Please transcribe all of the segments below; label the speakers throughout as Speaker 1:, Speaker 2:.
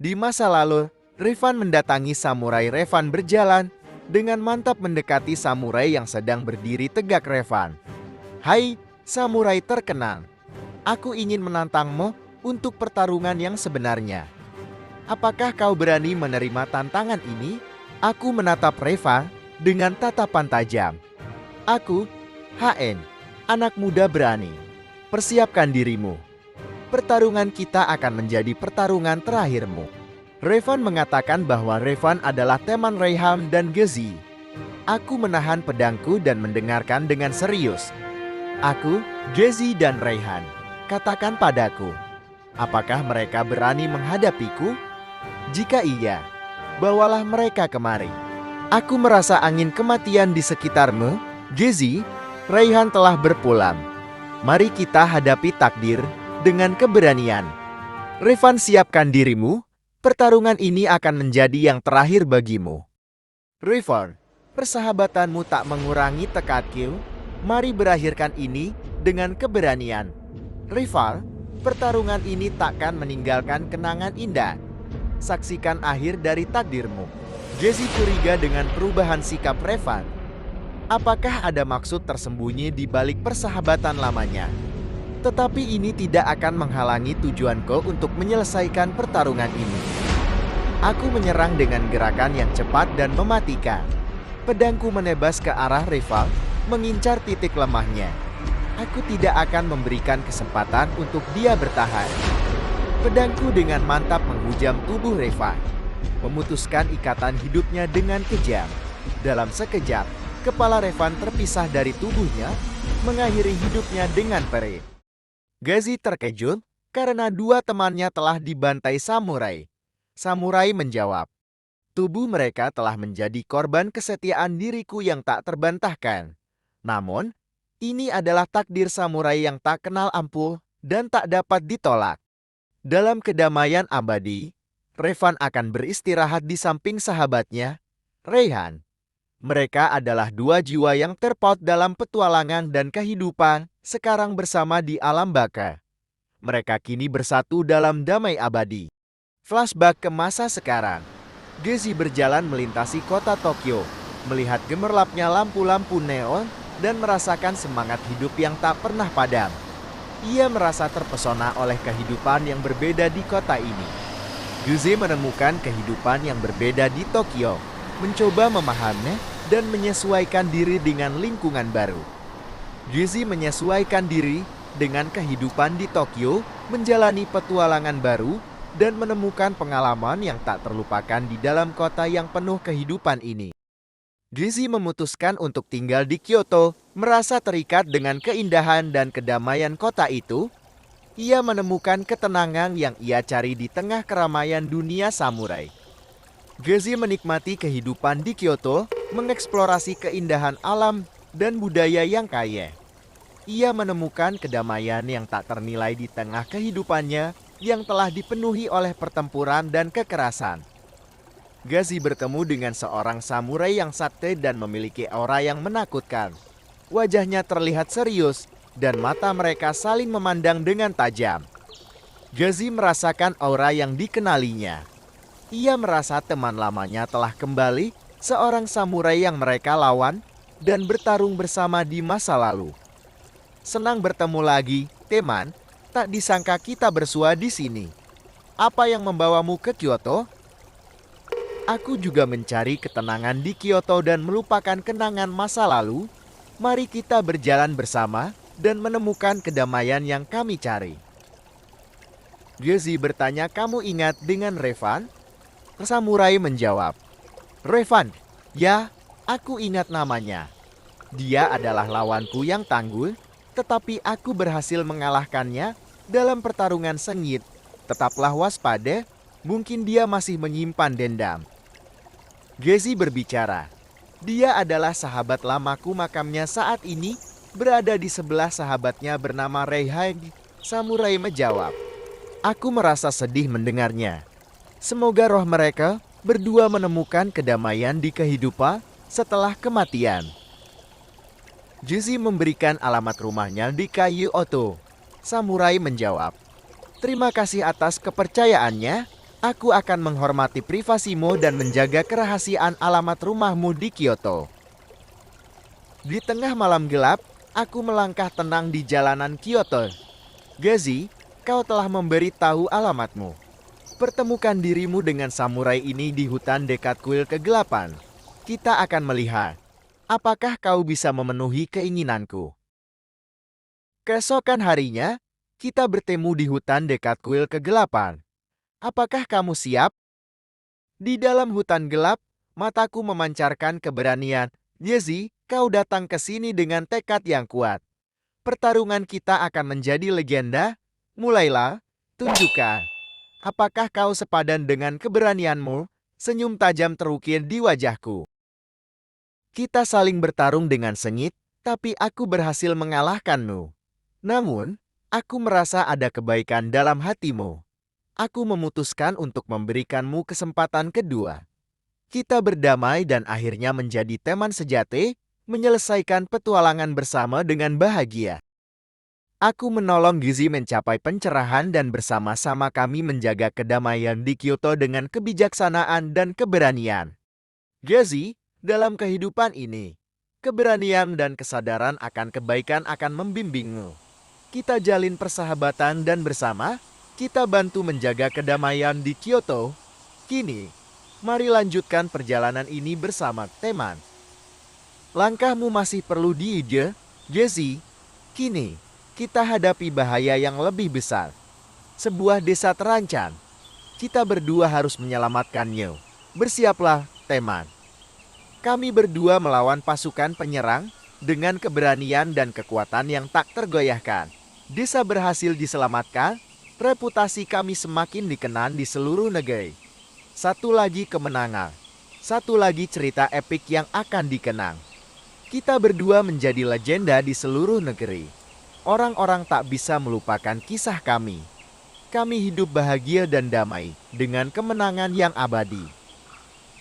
Speaker 1: Di masa lalu, Revan mendatangi samurai Revan berjalan dengan mantap mendekati samurai yang sedang berdiri tegak Revan. "Hai, samurai terkenal. Aku ingin menantangmu untuk pertarungan yang sebenarnya. Apakah kau berani menerima tantangan ini?" Aku menatap Revan dengan tatapan tajam. "Aku, HN, anak muda berani. Persiapkan dirimu. Pertarungan kita akan menjadi pertarungan terakhirmu." Revan mengatakan bahwa Revan adalah teman Rayhan dan Gezi. Aku menahan pedangku dan mendengarkan dengan serius. "Aku, Gezi dan Rayhan, katakan padaku, apakah mereka berani menghadapiku? Jika iya, bawalah mereka kemari. Aku merasa angin kematian di sekitarmu, Gezi. Rayhan telah berpulang. Mari kita hadapi takdir dengan keberanian. Revan, siapkan dirimu. Pertarungan ini akan menjadi yang terakhir bagimu." "Revan, persahabatanmu tak mengurangi tekadku. Mari berakhirkan ini dengan keberanian. Revan, pertarungan ini takkan meninggalkan kenangan indah. Saksikan akhir dari takdirmu." Gezi curiga dengan perubahan sikap Revan. Apakah ada maksud tersembunyi di balik persahabatan lamanya? Tetapi ini tidak akan menghalangi tujuanku untuk menyelesaikan pertarungan ini. Aku menyerang dengan gerakan yang cepat dan mematikan. Pedangku menebas ke arah Revan, mengincar titik lemahnya. Aku tidak akan memberikan kesempatan untuk dia bertahan. Pedangku dengan mantap menghujam tubuh Revan, memutuskan ikatan hidupnya dengan kejam. Dalam sekejap, kepala Revan terpisah dari tubuhnya, mengakhiri hidupnya dengan perih. Gezi terkejut karena dua temannya telah dibantai samurai. Samurai menjawab, "Tubuh mereka telah menjadi korban kesetiaan diriku yang tak terbantahkan. Namun, ini adalah takdir samurai yang tak kenal ampun dan tak dapat ditolak. Dalam kedamaian abadi, Revan akan beristirahat di samping sahabatnya, Rayhan. Mereka adalah dua jiwa yang terpaut dalam petualangan dan kehidupan, sekarang bersama di alam baka. Mereka kini bersatu dalam damai abadi." Flashback ke masa sekarang. Gezi berjalan melintasi kota Tokyo, melihat gemerlapnya lampu-lampu neon dan merasakan semangat hidup yang tak pernah padam. Ia merasa terpesona oleh kehidupan yang berbeda di kota ini. Gezi menemukan kehidupan yang berbeda di Tokyo, mencoba memahaminya dan menyesuaikan diri dengan lingkungan baru. Gezi menyesuaikan diri dengan kehidupan di Tokyo, menjalani petualangan baru, dan menemukan pengalaman yang tak terlupakan di dalam kota yang penuh kehidupan ini. Gezi memutuskan untuk tinggal di Kyoto, merasa terikat dengan keindahan dan kedamaian kota itu. Ia menemukan ketenangan yang ia cari di tengah keramaian dunia samurai. Gezi menikmati kehidupan di Kyoto, mengeksplorasi keindahan alam dan budaya yang kaya. Ia menemukan kedamaian yang tak ternilai di tengah kehidupannya yang telah dipenuhi oleh pertempuran dan kekerasan. Gezi bertemu dengan seorang samurai yang sakti dan memiliki aura yang menakutkan. Wajahnya terlihat serius dan mata mereka saling memandang dengan tajam. Gezi merasakan aura yang dikenalinya. Ia merasa teman lamanya telah kembali, seorang samurai yang mereka lawan dan bertarung bersama di masa lalu. "Senang bertemu lagi, teman. Tak disangka kita bersua di sini. Apa yang membawamu ke Kyoto?" "Aku juga mencari ketenangan di Kyoto dan melupakan kenangan masa lalu. Mari kita berjalan bersama dan menemukan kedamaian yang kami cari." Gezi bertanya, "Kamu ingat dengan Revan?" Samurai menjawab, "Revan, ya, aku ingat namanya. Dia adalah lawanku yang tangguh, tetapi aku berhasil mengalahkannya dalam pertarungan sengit. Tetaplah waspada, mungkin dia masih menyimpan dendam." Gezi berbicara, "Dia adalah sahabat lamaku, makamnya saat ini berada di sebelah sahabatnya bernama Rayhan." Samurai menjawab, "Aku merasa sedih mendengarnya. Semoga roh mereka berdua menemukan kedamaian di kehidupan setelah kematian." Gezi memberikan alamat rumahnya di Kyoto. Samurai menjawab, "Terima kasih atas kepercayaannya. Aku akan menghormati privasimu dan menjaga kerahasiaan alamat rumahmu di Kyoto. Di tengah malam gelap, aku melangkah tenang di jalanan Kyoto. Gazi, kau telah memberi tahu alamatmu. Pertemukan dirimu dengan samurai ini di hutan dekat kuil kegelapan. Kita akan melihat apakah kau bisa memenuhi keinginanku. Keesokan harinya, kita bertemu di hutan dekat kuil kegelapan. Apakah kamu siap? Di dalam hutan gelap, mataku memancarkan keberanian. Gazi, kau datang ke sini dengan tekad yang kuat. Pertarungan kita akan menjadi legenda. Mulailah, tunjukkan. Apakah kau sepadan dengan keberanianmu? Senyum tajam terukir di wajahku. Kita saling bertarung dengan sengit, tapi aku berhasil mengalahkanmu. Namun, aku merasa ada kebaikan dalam hatimu. Aku memutuskan untuk memberikanmu kesempatan kedua. Kita berdamai dan akhirnya menjadi teman sejati, menyelesaikan petualangan bersama dengan bahagia. Aku menolong Gizi mencapai pencerahan dan bersama-sama kami menjaga kedamaian di Kyoto dengan kebijaksanaan dan keberanian. Gizi, dalam kehidupan ini, keberanian dan kesadaran akan kebaikan akan membimbingmu. Kita jalin persahabatan dan bersama, kita bantu menjaga kedamaian di Kyoto. Kini, mari lanjutkan perjalanan ini bersama teman. Langkahmu masih perlu diuji, Gizi. Kini, kita hadapi bahaya yang lebih besar. Sebuah desa terancam. Kita berdua harus menyelamatkannya. Bersiaplah, teman. Kami berdua melawan pasukan penyerang dengan keberanian dan kekuatan yang tak tergoyahkan. Desa berhasil diselamatkan, reputasi kami semakin dikenal di seluruh negeri. Satu lagi kemenangan, satu lagi cerita epik yang akan dikenang. Kita berdua menjadi legenda di seluruh negeri. Orang-orang tak bisa melupakan kisah kami. Kami hidup bahagia dan damai dengan kemenangan yang abadi.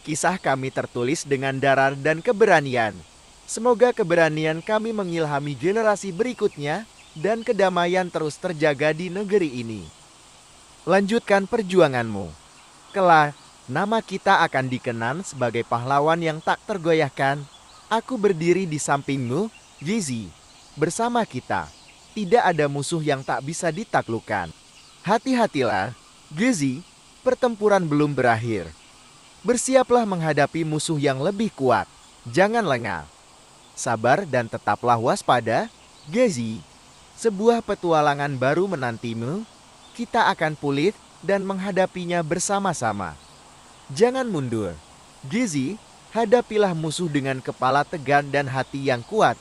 Speaker 1: Kisah kami tertulis dengan darah dan keberanian. Semoga keberanian kami mengilhami generasi berikutnya dan kedamaian terus terjaga di negeri ini. Lanjutkan perjuanganmu. Kelak, nama kita akan dikenang sebagai pahlawan yang tak tergoyahkan. Aku berdiri di sampingmu, Gizi. Bersama kita, tidak ada musuh yang tak bisa ditaklukkan. Hati-hatilah, Gizi, pertempuran belum berakhir. Bersiaplah menghadapi musuh yang lebih kuat. Jangan lengah. Sabar dan tetaplah waspada, Gizi. Sebuah petualangan baru menantimu. Kita akan pulih dan menghadapinya bersama-sama. Jangan mundur. Gizi, hadapilah musuh dengan kepala tegar dan hati yang kuat.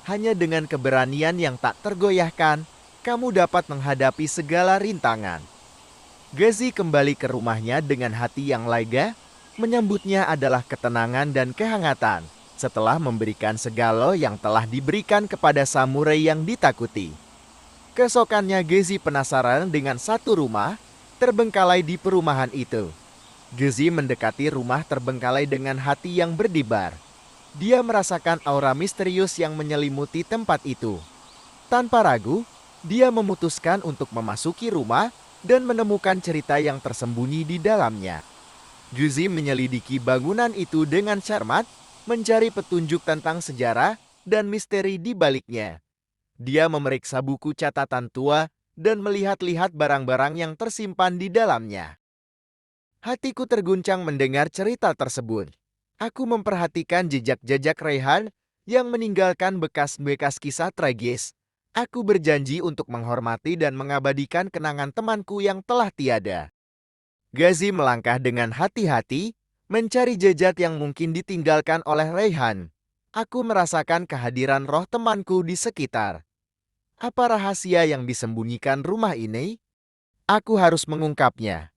Speaker 1: Hanya dengan keberanian yang tak tergoyahkan, kamu dapat menghadapi segala rintangan. Gizi kembali ke rumahnya dengan hati yang lega. Menyambutnya adalah ketenangan dan kehangatan setelah memberikan segala yang telah diberikan kepada samurai yang ditakuti. Keesokannya Gizi penasaran dengan satu rumah terbengkalai di perumahan itu. Gizi mendekati rumah terbengkalai dengan hati yang berdebar. Dia merasakan aura misterius yang menyelimuti tempat itu. Tanpa ragu, dia memutuskan untuk memasuki rumah dan menemukan cerita yang tersembunyi di dalamnya. Gizi menyelidiki bangunan itu dengan cermat, mencari petunjuk tentang sejarah dan misteri di baliknya. Dia memeriksa buku catatan tua dan melihat-lihat barang-barang yang tersimpan di dalamnya. Hatiku terguncang mendengar cerita tersebut. Aku memperhatikan jejak-jejak Raihan yang meninggalkan bekas-bekas kisah tragis. Aku berjanji untuk menghormati dan mengabadikan kenangan temanku yang telah tiada. Gizi melangkah dengan hati-hati, mencari jejak yang mungkin ditinggalkan oleh Raihan. Aku merasakan kehadiran roh temanku di sekitar. Apa rahasia yang disembunyikan rumah ini? Aku harus mengungkapnya.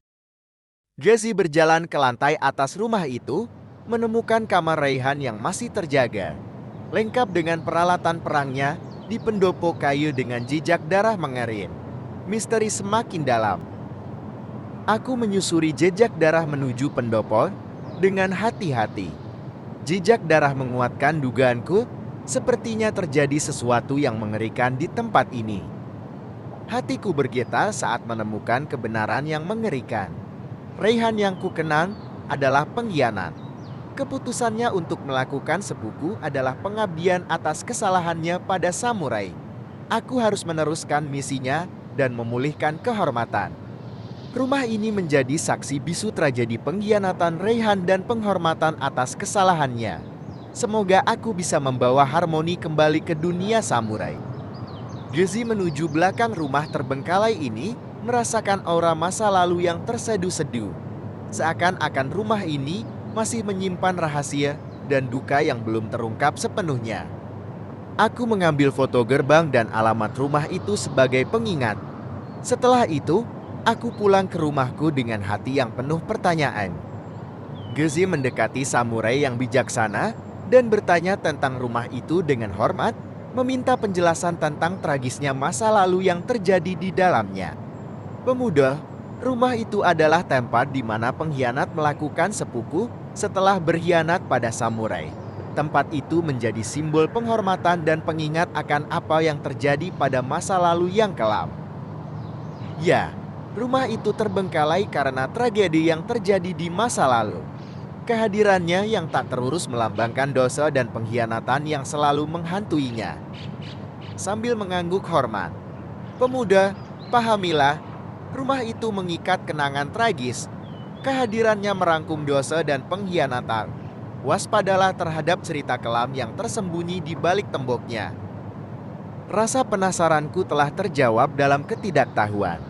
Speaker 1: Gizi berjalan ke lantai atas rumah itu, menemukan kamar Raihan yang masih terjaga. Lengkap dengan peralatan perangnya, di pendopo kayu dengan jejak darah mengalir. Misteri semakin dalam. Aku menyusuri jejak darah menuju pendopo dengan hati-hati. Jejak darah menguatkan dugaanku, sepertinya terjadi sesuatu yang mengerikan di tempat ini. Hatiku bergetar saat menemukan kebenaran yang mengerikan. Raihan yang kukenang adalah pengkhianat. Keputusannya untuk melakukan seppuku adalah pengabdian atas kesalahannya pada samurai. Aku harus meneruskan misinya dan memulihkan kehormatan. Rumah ini menjadi saksi bisu tragedi pengkhianatan Raihan dan penghormatan atas kesalahannya. Semoga aku bisa membawa harmoni kembali ke dunia samurai. Gezi menuju belakang rumah terbengkalai ini, merasakan aura masa lalu yang terseduh-seduh. Seakan-akan rumah ini masih menyimpan rahasia dan duka yang belum terungkap sepenuhnya. Aku mengambil foto gerbang dan alamat rumah itu sebagai pengingat. Setelah itu, aku pulang ke rumahku dengan hati yang penuh pertanyaan. Gezi mendekati samurai yang bijaksana dan bertanya tentang rumah itu dengan hormat, meminta penjelasan tentang tragisnya masa lalu yang terjadi di dalamnya. Pemuda, rumah itu adalah tempat di mana pengkhianat melakukan seppuku setelah berkhianat pada samurai. Tempat itu menjadi simbol penghormatan dan pengingat akan apa yang terjadi pada masa lalu yang kelam. Ya, rumah itu terbengkalai karena tragedi yang terjadi di masa lalu. Kehadirannya yang tak terurus melambangkan dosa dan pengkhianatan yang selalu menghantuinya. Sambil mengangguk hormat, pemuda, pahamilah, rumah itu mengikat kenangan tragis. Kehadirannya merangkum dosa dan pengkhianatan. Waspadalah terhadap cerita kelam yang tersembunyi di balik temboknya. Rasa penasaranku telah terjawab dalam ketidaktahuan.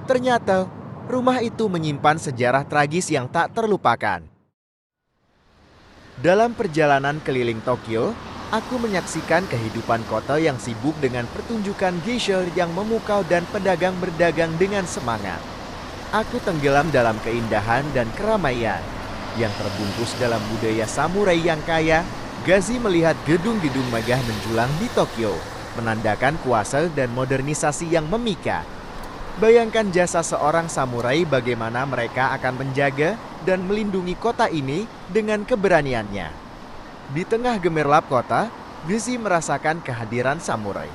Speaker 1: Ternyata, rumah itu menyimpan sejarah tragis yang tak terlupakan. Dalam perjalanan keliling Tokyo, aku menyaksikan kehidupan kota yang sibuk dengan pertunjukan geisha yang memukau dan pedagang berdagang dengan semangat. Aku tenggelam dalam keindahan dan keramaian yang terbungkus dalam budaya samurai yang kaya. Gezi melihat gedung-gedung megah menjulang di Tokyo, menandakan kuasa dan modernisasi yang memikat. Bayangkan jasa seorang samurai, bagaimana mereka akan menjaga dan melindungi kota ini dengan keberaniannya. Di tengah gemerlap kota, Gezi merasakan kehadiran samurai.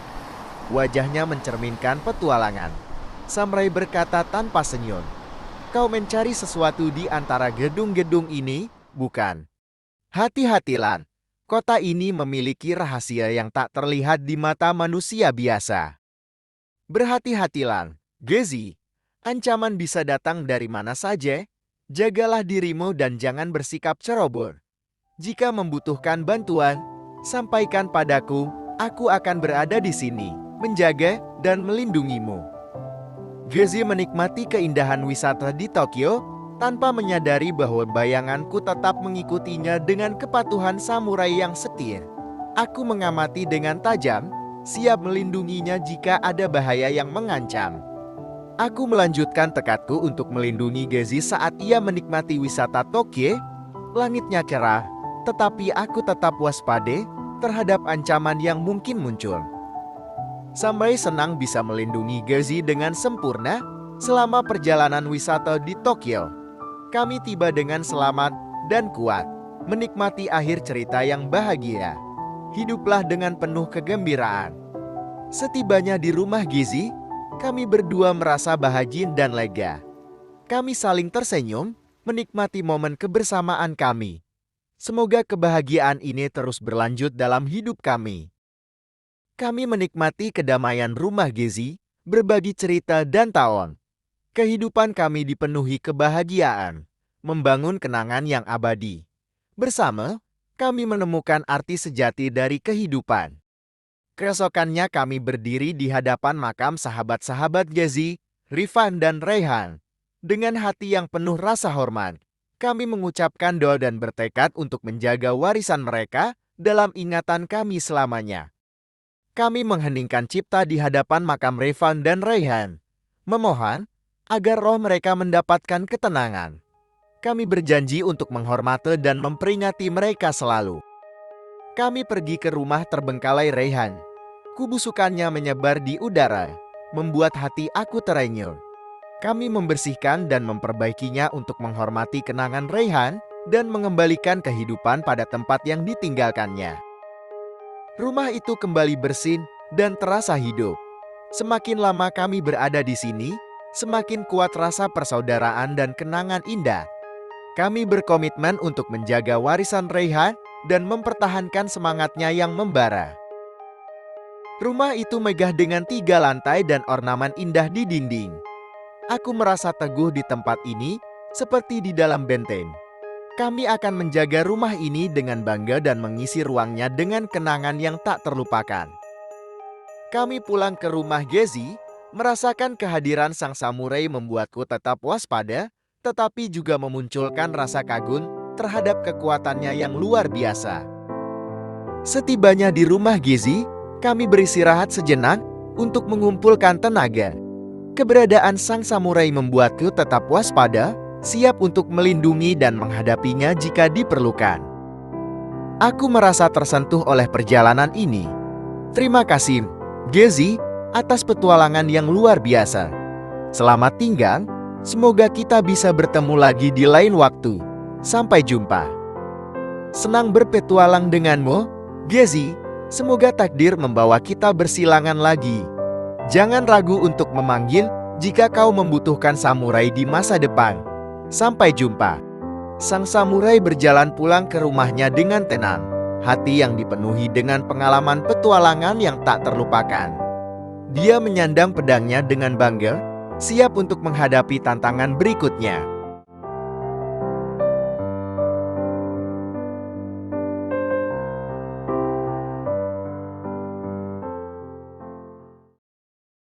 Speaker 1: Wajahnya mencerminkan petualangan. Samurai berkata tanpa senyum, "Kau mencari sesuatu di antara gedung-gedung ini, bukan? Hati-hatilah, kota ini memiliki rahasia yang tak terlihat di mata manusia biasa. Berhati-hatilah, Gezi. Ancaman bisa datang dari mana saja. Jagalah dirimu dan jangan bersikap ceroboh. Jika membutuhkan bantuan, sampaikan padaku, aku akan berada di sini, menjaga dan melindungimu." Gezi menikmati keindahan wisata di Tokyo tanpa menyadari bahwa bayanganku tetap mengikutinya dengan kepatuhan samurai yang setia. Aku mengamati dengan tajam, siap melindunginya jika ada bahaya yang mengancam. Aku melanjutkan tekadku untuk melindungi Gezi saat ia menikmati wisata Tokyo. Langitnya cerah, tetapi aku tetap waspada terhadap ancaman yang mungkin muncul. Samurai senang bisa melindungi Gezi dengan sempurna selama perjalanan wisata di Tokyo. Kami tiba dengan selamat dan kuat, menikmati akhir cerita yang bahagia. Hiduplah dengan penuh kegembiraan. Setibanya di rumah Gezi, kami berdua merasa bahagia dan lega. Kami saling tersenyum, menikmati momen kebersamaan kami. Semoga kebahagiaan ini terus berlanjut dalam hidup kami. Kami menikmati kedamaian rumah Gezi, berbagi cerita dan taon. Kehidupan kami dipenuhi kebahagiaan, membangun kenangan yang abadi. Bersama, kami menemukan arti sejati dari kehidupan. Keesokannya kami berdiri di hadapan makam sahabat-sahabat Gezi, Rifan dan Raihan. Dengan hati yang penuh rasa hormat, kami mengucapkan doa dan bertekad untuk menjaga warisan mereka dalam ingatan kami selamanya. Kami mengheningkan cipta di hadapan makam Rifan dan Raihan, memohon agar roh mereka mendapatkan ketenangan. Kami berjanji untuk menghormati dan memperingati mereka selalu. Kami pergi ke rumah terbengkalai Raihan. Kubusukannya menyebar di udara, membuat hati aku terenyuh. Kami membersihkan dan memperbaikinya untuk menghormati kenangan Raihan dan mengembalikan kehidupan pada tempat yang ditinggalkannya. Rumah itu kembali bersih dan terasa hidup. Semakin lama kami berada di sini, semakin kuat rasa persaudaraan dan kenangan indah. Kami berkomitmen untuk menjaga warisan Reiha dan mempertahankan semangatnya yang membara. Rumah itu megah dengan 3 lantai dan ornamen indah di dinding. Aku merasa teguh di tempat ini, seperti di dalam benteng. Kami akan menjaga rumah ini dengan bangga dan mengisi ruangnya dengan kenangan yang tak terlupakan. Kami pulang ke rumah Gezi, merasakan kehadiran sang samurai membuatku tetap waspada, tetapi juga memunculkan rasa kagum terhadap kekuatannya yang luar biasa. Setibanya di rumah Gezi, kami beristirahat sejenak untuk mengumpulkan tenaga. Keberadaan sang samurai membuatku tetap waspada, siap untuk melindungi dan menghadapinya jika diperlukan. Aku merasa tersentuh oleh perjalanan ini. Terima kasih, Gezi, atas petualangan yang luar biasa. Selamat tinggal, semoga kita bisa bertemu lagi di lain waktu. Sampai jumpa. Senang berpetualang denganmu, Gezi. Semoga takdir membawa kita bersilangan lagi. Jangan ragu untuk memanggil jika kau membutuhkan samurai di masa depan. Sampai jumpa. Sang samurai berjalan pulang ke rumahnya dengan tenang, hati yang dipenuhi dengan pengalaman petualangan yang tak terlupakan. Dia menyandang pedangnya dengan bangga, siap untuk menghadapi tantangan berikutnya.